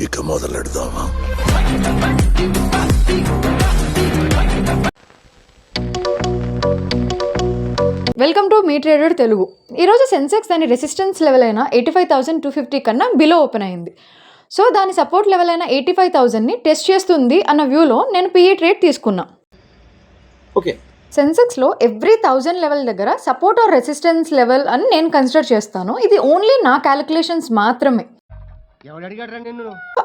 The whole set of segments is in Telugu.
ఇక మొదలెడదామా? వెల్కమ్ టు మీ ట్రేడర్ తెలుగు. ఈరోజు సెన్సెక్స్ దాని రెసిస్టెన్స్ లెవెల్ అయిన 85,250 కన్నా బిలో ఓపెన్ అయింది. సో దాని సపోర్ట్ లెవెల్ అయిన 85,000ని టెస్ట్ చేస్తుంది అన్న వ్యూలో నేను పిఈ ట్రేడ్ తీసుకున్నా. ఓకే, సెన్సెక్స్లో ఎవ్రీ 1000 లెవెల్ దగ్గర సపోర్ట్ ఆర్ రెసిస్టెన్స్ లెవెల్ అని నేను కన్సిడర్ చేస్తాను. ఇది ఓన్లీ నా క్యాలిక్యులేషన్స్ మాత్రమే.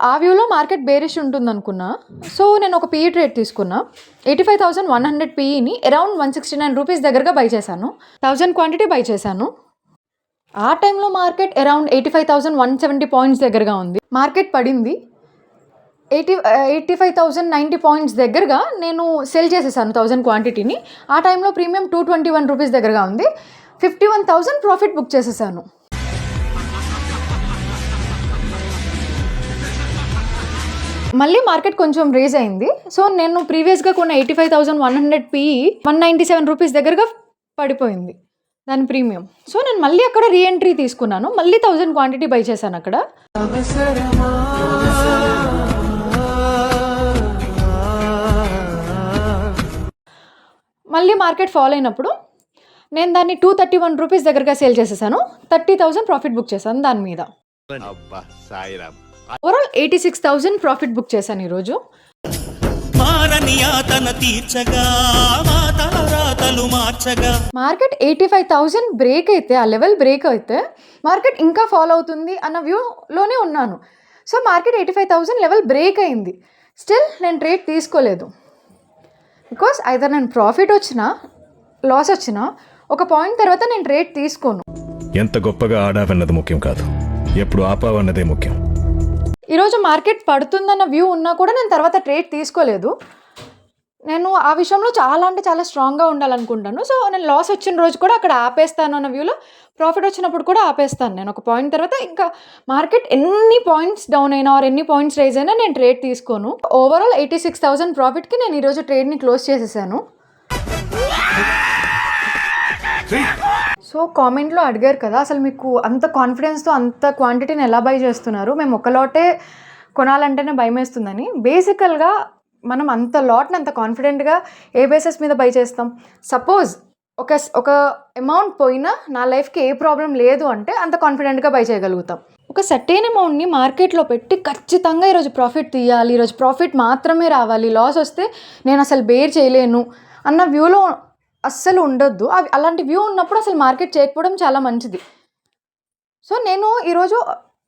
ఆ వ్యూలో మార్కెట్ బేరిష్ ఉంటుంది అనుకున్నా. సో నేను ఒక పిఈ ట్రేడ్ తీసుకున్నా. 85,100 పిఈని అరౌండ్ 169 రూపీస్ దగ్గరగా బై చేశాను. 1000 క్వాంటిటీ బై చేశాను. ఆ టైంలో మార్కెట్ అరౌండ్ 85,170 పాయింట్స్ దగ్గరగా ఉంది. మార్కెట్ పడింది 85,090 పాయింట్స్ దగ్గరగా నేను సెల్ చేసేసాను 1000 క్వాంటిటీని. ఆ టైంలో ప్రీమియం 221 రూపీస్ దగ్గరగా ఉంది. 51,000 ప్రాఫిట్ బుక్ చేసేసాను. మళ్ళీ మార్కెట్ కొంచెం రేజ్ అయింది. సో నేను ప్రీవియస్గా కొన్న 85,100 పిఈ 197 రూపీస్ దగ్గరగా పడిపోయింది దాని ప్రీమియం. సో నేను మళ్ళీ అక్కడ రీఎంట్రీ తీసుకున్నాను. మళ్ళీ 1000 క్వాంటిటీ బై చేశాను అక్కడ. మళ్ళీ మార్కెట్ ఫాలో అయినప్పుడు నేను దాన్ని 231 రూపీస్ దగ్గరగా సేల్ చేసేసాను. 30,000 ప్రాఫిట్ బుక్ చేశాను దాని మీద. ఓవరాల్ 86,000 ప్రాఫిట్ బుక్ చేశాను ఈరోజు. మార్కెట్ 85,000 బ్రేక్ అయితే, ఆ లెవెల్ బ్రేక్ అయితే మార్కెట్ ఇంకా ఫాలో అవుతుంది అన్న వ్యూలోనే ఉన్నాను. సో మార్కెట్ 85,000 లెవెల్ బ్రేక్ అయింది. స్టిల్ నేను ట్రేడ్ తీసుకోలేదు. బికాస్ ఐదర్ నేను ప్రాఫిట్ వచ్చినా లాస్ వచ్చినా ఒక పాయింట్ తర్వాత నేను ట్రేడ్ తీసుకోను. ఎంత గొప్పగా ఆడావన్నది ముఖ్యం కాదు, ఎప్పుడు ఆపావన్నదే ముఖ్యం. ఈరోజు మార్కెట్ పడుతుందన్న వ్యూ ఉన్నా కూడా నేను తర్వాత ట్రేడ్ తీసుకోలేదు. నేను ఆ విషయంలో చాలా అంటే చాలా స్ట్రాంగ్గా ఉండాలనుకుంటాను. సో నేను లాస్ వచ్చిన రోజు కూడా అక్కడ ఆపేస్తాను అన్న వ్యూలో, ప్రాఫిట్ వచ్చినప్పుడు కూడా ఆపేస్తాను. నేను ఒక పాయింట్ తర్వాత ఇంకా మార్కెట్ ఎన్ని పాయింట్స్ డౌన్ అయినా ఆర్ ఎన్ని పాయింట్స్ రైజ్ అయినా నేను ట్రేడ్ తీసుకోను. ఓవరాల్ 86,000 ప్రాఫిట్కి నేను ఈరోజు ట్రేడ్ని క్లోజ్ చేసేసాను. సో కామెంట్లో అడిగారు కదా, అసలు మీకు అంత కాన్ఫిడెన్స్తో అంత క్వాంటిటీని ఎలా బై చేస్తున్నారు, మేము ఒక లాటే కొనాలంటేనే భయం వేస్తుందని. బేసికల్గా మనం అంత లాట్ని అంత కాన్ఫిడెంట్గా ఏ బేసిస్ మీద బై చేస్తాం? సపోజ్ ఒక అమౌంట్ పోయినా నా లైఫ్కి ఏ ప్రాబ్లం లేదు అంటే అంత కాన్ఫిడెంట్గా బై చేయగలుగుతాం. ఒక సర్టెన్ అమౌంట్ని మార్కెట్లో పెట్టి ఖచ్చితంగా ఈరోజు ప్రాఫిట్ తీయాలి, ఈరోజు ప్రాఫిట్ మాత్రమే రావాలి, లాస్ వస్తే నేను అసలు బేర్ చేయలేను అన్న వ్యూలో అస్సలు ఉండొద్దు. అలాంటి వ్యూ ఉన్నప్పుడు అసలు మార్కెట్ చేయకపోవడం చాలా మంచిది. సో నేను ఈరోజు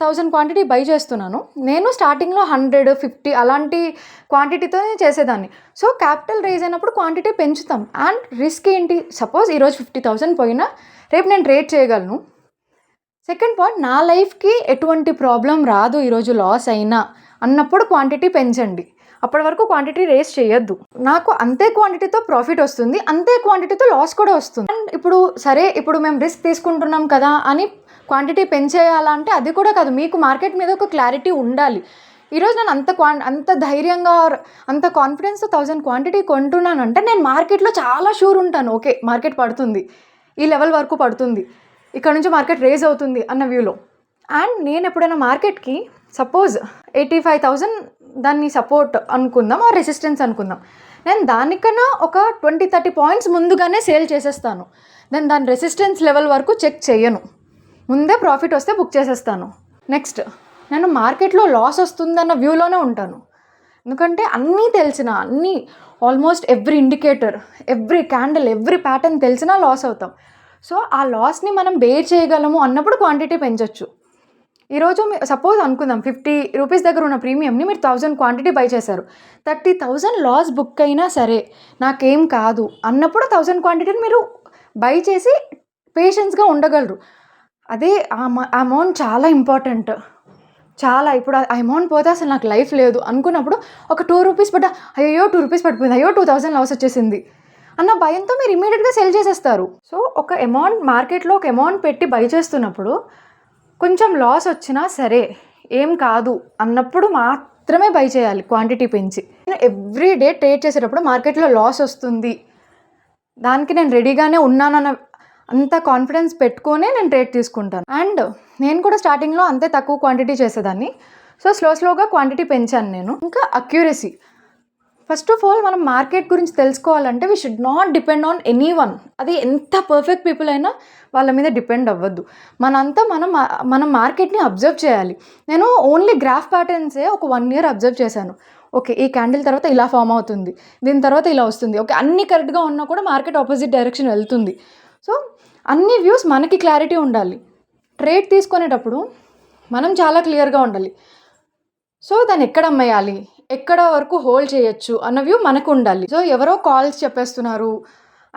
1000 క్వాంటిటీ బై చేస్తున్నాను. నేను స్టార్టింగ్లో 150 అలాంటి క్వాంటిటీతోనే చేసేదాన్ని. సో క్యాపిటల్ రైజ్ అయినప్పుడు క్వాంటిటీ పెంచుతాం. అండ్ రిస్క్ ఏంటి? సపోజ్ ఈరోజు 50,000 పోయినా రేపు నేను ట్రేడ్ చేయగలను. సెకండ్ పాయింట్, నా లైఫ్కి ఎటువంటి ప్రాబ్లం రాదు ఈరోజు లాస్ అయినా అన్నప్పుడు క్వాంటిటీ పెంచండి. అప్పటి వరకు క్వాంటిటీ రేస్ చేయొద్దు. నాకు అంతే క్వాంటిటీతో ప్రాఫిట్ వస్తుంది, అంతే క్వాంటిటీతో లాస్ కూడా వస్తుంది. అండ్ ఇప్పుడు మేము రిస్క్ తీసుకుంటున్నాం కదా అని క్వాంటిటీ పెంచేయాలంటే అది కూడా కాదు. మీకు మార్కెట్ మీద ఒక క్లారిటీ ఉండాలి. ఈరోజు నేను అంత ధైర్యంగా అంత కాన్ఫిడెన్స్తో 1000 క్వాంటిటీ కొంటున్నాను అంటే నేను మార్కెట్లో చాలా షూర్ ఉంటాను. ఓకే, మార్కెట్ పడుతుంది, ఈ లెవెల్ వరకు పడుతుంది, ఇక్కడ నుంచి మార్కెట్ రేజ్ అవుతుంది అన్న వ్యూలో. అండ్ నేను ఎప్పుడైనా మార్కెట్కి సపోజ్ 85,000 దాన్ని సపోర్ట్ అనుకుందాం, ఆ రెసిస్టెన్స్ అనుకుందాం, నేను దానికన్నా ఒక 20-30 పాయింట్స్ ముందుగానే సేల్ చేసేస్తాను. నేను దాని రెసిస్టెన్స్ లెవెల్ వరకు చెక్ చేయను, ముందే ప్రాఫిట్ వస్తే బుక్ చేసేస్తాను. నెక్స్ట్, నేను మార్కెట్లో లాస్ వస్తుందన్న వ్యూలోనే ఉంటాను. ఎందుకంటే అన్నీ almost every indicator, every candle, every pattern తెలిసినా లాస్ అవుతాం. సో ఆ లాస్ని మనం బేర్ చేయగలము అన్నప్పుడు క్వాంటిటీ పెంచవచ్చు. ఈరోజు సపోజ్ అనుకుందాం 50 రూపీస్ దగ్గర ఉన్న ప్రీమియంని మీరు 1000 క్వాంటిటీ బై చేశారు. 30,000 లాస్ బుక్ అయినా సరే నాకేం కాదు అన్నప్పుడు 1000 క్వాంటిటీని మీరు బై చేసి పేషెన్స్గా ఉండగలరు. అదే ఆ అమౌంట్ చాలా ఇంపార్టెంట్. చాలా ఇప్పుడు ఆ అమౌంట్ పోతే అసలు నాకు లైఫ్ లేదు అనుకున్నప్పుడు ఒక 2 రూపీస్ అయ్యో 2 రూపీస్ పడిపోయింది, అయ్యో 2,000 లాస్ వచ్చేసింది అన్న భయంతో మీరు ఇమీడియట్గా సెల్ చేసేస్తారు. సో ఒక అమౌంట్ మార్కెట్లో ఒక అమౌంట్ పెట్టి బై చేస్తున్నప్పుడు కొంచెం లాస్ వచ్చినా సరే ఏం కాదు అన్నప్పుడు మాత్రమే బై చేయాలి క్వాంటిటీ పెంచి. నేను ఎవ్రీ డే ట్రేడ్ చేసేటప్పుడు మార్కెట్లో లాస్ వస్తుంది, దానికి నేను రెడీగానే ఉన్నానన్న అంత కాన్ఫిడెన్స్ పెట్టుకొనే నేను ట్రేడ్ తీసుకుంటాను. అండ్ నేను కూడా స్టార్టింగ్లో అంతే తక్కువ క్వాంటిటీ చేసేదాన్ని. సో స్లోగా క్వాంటిటీ పెంచాను నేను. ఇంకా అక్యూరసీ. ఫస్ట్ ఆఫ్ ఆల్ మనం మార్కెట్ గురించి తెలుసుకోవాలంటే we should not depend on any one. అది ఎంత పర్ఫెక్ట్ పీపుల్ అయినా వాళ్ళ మీద డిపెండ్ అవ్వద్దు. మనం మార్కెట్ని అబ్జర్వ్ చేయాలి. నేను ఓన్లీ గ్రాఫ్ ప్యాటర్న్సే ఒక 1 year అబ్జర్వ్ చేశాను. ఓకే, ఈ క్యాండిల్ తర్వాత ఇలా ఫామ్ అవుతుంది, దీని తర్వాత ఇలా వస్తుంది. ఓకే, అన్నీ కరెక్ట్గా ఉన్నా కూడా మార్కెట్ ఆపోజిట్ డైరెక్షన్ వెళ్తుంది. సో అన్ని వ్యూస్ మనకి క్లారిటీ ఉండాలి. ట్రేడ్ తీసుకునేటప్పుడు మనం చాలా క్లియర్గా ఉండాలి. సో దాన్ని ఎక్కడ అమ్మేయాలి, ఎక్కడ వరకు హోల్డ్ చేయొచ్చు అన్న వ్యూ మనకు ఉండాలి. సో ఎవరో కాల్స్ చెప్పేస్తున్నారు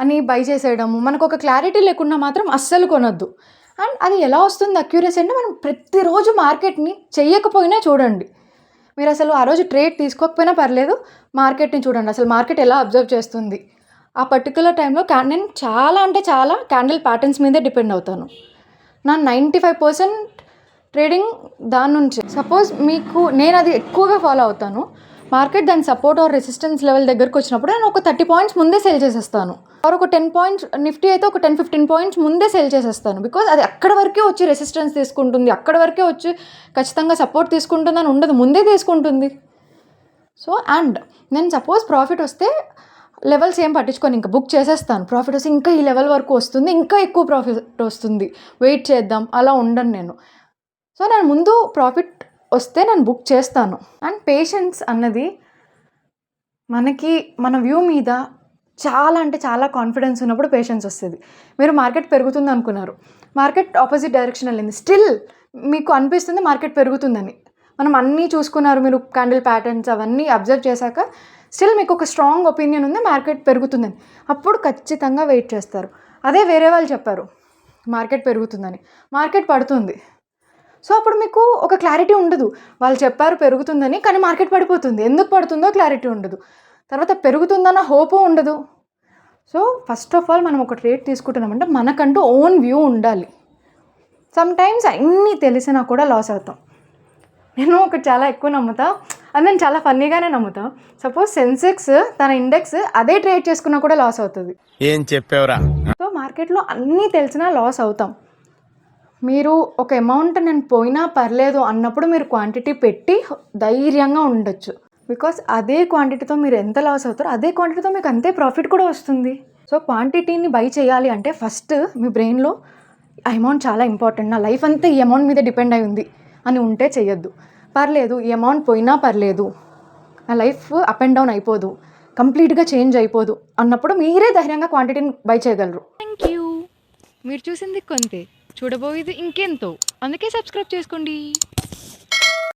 అని బై చేసేయడము, మనకు ఒక క్లారిటీ లేకుండా మాత్రం అస్సలు కొనొద్దు. అండ్ అది ఎలా వస్తుంది అక్యూరసీ అంటే మనం ప్రతిరోజు మార్కెట్ని చెయ్యకపోయినా చూడండి. మీరు అసలు ఆ రోజు ట్రేడ్ తీసుకోకపోయినా పర్లేదు, మార్కెట్ని చూడండి. అసలు మార్కెట్ ఎలా అబ్జర్వ్ చేస్తుంది ఆ పర్టికులర్ టైంలో. నేను చాలా క్యాండిల్ ప్యాటర్న్స్ మీదే డిపెండ్ అవుతాను. నా 95% ట్రేడింగ్ దాని నుంచి. సపోజ్ నేను అది ఎక్కువగా ఫాలో అవుతాను. మార్కెట్ దాని సపోర్ట్ ఆర్ రెసిస్టెన్స్ లెవెల్ దగ్గరకు వచ్చినప్పుడు నేను ఒక 30 points ముందే సెల్ చేసేస్తాను. ఆర్ ఒక 10 points, నిఫ్టీ అయితే ఒక 10-15 points ముందే సెల్ చేసేస్తాను. బికాజ్ అది అక్కడ వరకే వచ్చి రెసిస్టెన్స్ తీసుకుంటుంది, అక్కడ వరకే వచ్చి ఖచ్చితంగా సపోర్ట్ తీసుకుంటుంది అని ఉండదు, ముందే తీసుకుంటుంది. సో అండ్ నేను సపోజ్ ప్రాఫిట్ వస్తే లెవెల్స్ ఏం పట్టించుకొని ఇంకా బుక్ చేసేస్తాను. ప్రాఫిట్ వస్తే ఇంకా ఈ లెవెల్ వరకు వస్తుంది, ఇంకా ఎక్కువ ప్రాఫిట్ వస్తుంది, వెయిట్ చేద్దాం అలా ఉండను నేను. సో నేను ముందు ప్రాఫిట్ వస్తే నేను బుక్ చేస్తాను. అండ్ పేషెన్స్ అన్నది మన వ్యూ మీద చాలా కాన్ఫిడెన్స్ ఉన్నప్పుడు పేషెన్స్ వస్తుంది. మీరు మార్కెట్ పెరుగుతుంది అనుకున్నారు, మార్కెట్ ఆపోజిట్ డైరెక్షన్ వెళ్ళింది, స్టిల్ మీకు అనిపిస్తుంది మార్కెట్ పెరుగుతుందని. మనం అన్నీ చూసుకున్నారు, మీరు క్యాండిల్ ప్యాటర్న్స్ అవన్నీ అబ్జర్వ్ చేశాక స్టిల్ మీకు ఒక స్ట్రాంగ్ ఒపీనియన్ ఉంది మార్కెట్ పెరుగుతుందని, అప్పుడు ఖచ్చితంగా వెయిట్ చేస్తారు. అదే వేరే వాళ్ళు చెప్పారు మార్కెట్ పెరుగుతుందని, మార్కెట్ పడుతుంది. సో అప్పుడు మీకు ఒక క్లారిటీ ఉండదు. వాళ్ళు చెప్పారు పెరుగుతుందని, కానీ మార్కెట్ పడిపోతుంది. ఎందుకు పడుతుందో క్లారిటీ ఉండదు. తర్వాత పెరుగుతుందన్న హోపు ఉండదు. సో ఫస్ట్ ఆఫ్ ఆల్ మనం ఒక ట్రేడ్ తీసుకుంటున్నామంటే మనకంటూ ఓన్ వ్యూ ఉండాలి. సమ్టైమ్స్ అన్నీ తెలిసినా కూడా లాస్ అవుతాం. నేను ఒకటి చాలా ఎక్కువ నమ్ముతా, అది నేను చాలా ఫన్నీగానే నమ్ముతా. సపోజ్ సెన్సెక్స్ తన ఇండెక్స్ అదే ట్రేడ్ చేసుకున్నా కూడా లాస్ అవుతుంది. ఏం చెప్పేవరా? సో మార్కెట్లో అన్నీ తెలిసినా లాస్ అవుతాం. మీరు ఒక అమౌంట్ నేను పోయినా పర్లేదు అన్నప్పుడు మీరు క్వాంటిటీ పెట్టి ధైర్యంగా ఉండొచ్చు. బికాస్ అదే క్వాంటిటీతో మీరు ఎంత లాస్ అవుతారో అదే క్వాంటిటీతో మీకు అంతే ప్రాఫిట్ కూడా వస్తుంది. సో క్వాంటిటీని బై చేయాలి అంటే ఫస్ట్ మీ బ్రెయిన్లో ఆ అమౌంట్ చాలా ఇంపార్టెంట్, నా లైఫ్ అంతా ఈ అమౌంట్ మీద డిపెండ్ అయి ఉంది అని ఉంటే చెయ్యొద్దు. పర్లేదు ఈ అమౌంట్ పోయినా పర్లేదు, నా లైఫ్ అప్ అండ్ డౌన్ అయిపోదు, కంప్లీట్గా చేంజ్ అయిపోదు అన్నప్పుడు మీరే ధైర్యంగా క్వాంటిటీని బై చేయగలరు. Thank you. మీరు చూసింది కొంతే, చూడబోయేది ఇంకెంతో. అందుకే సబ్స్క్రైబ్ చేసుకోండి.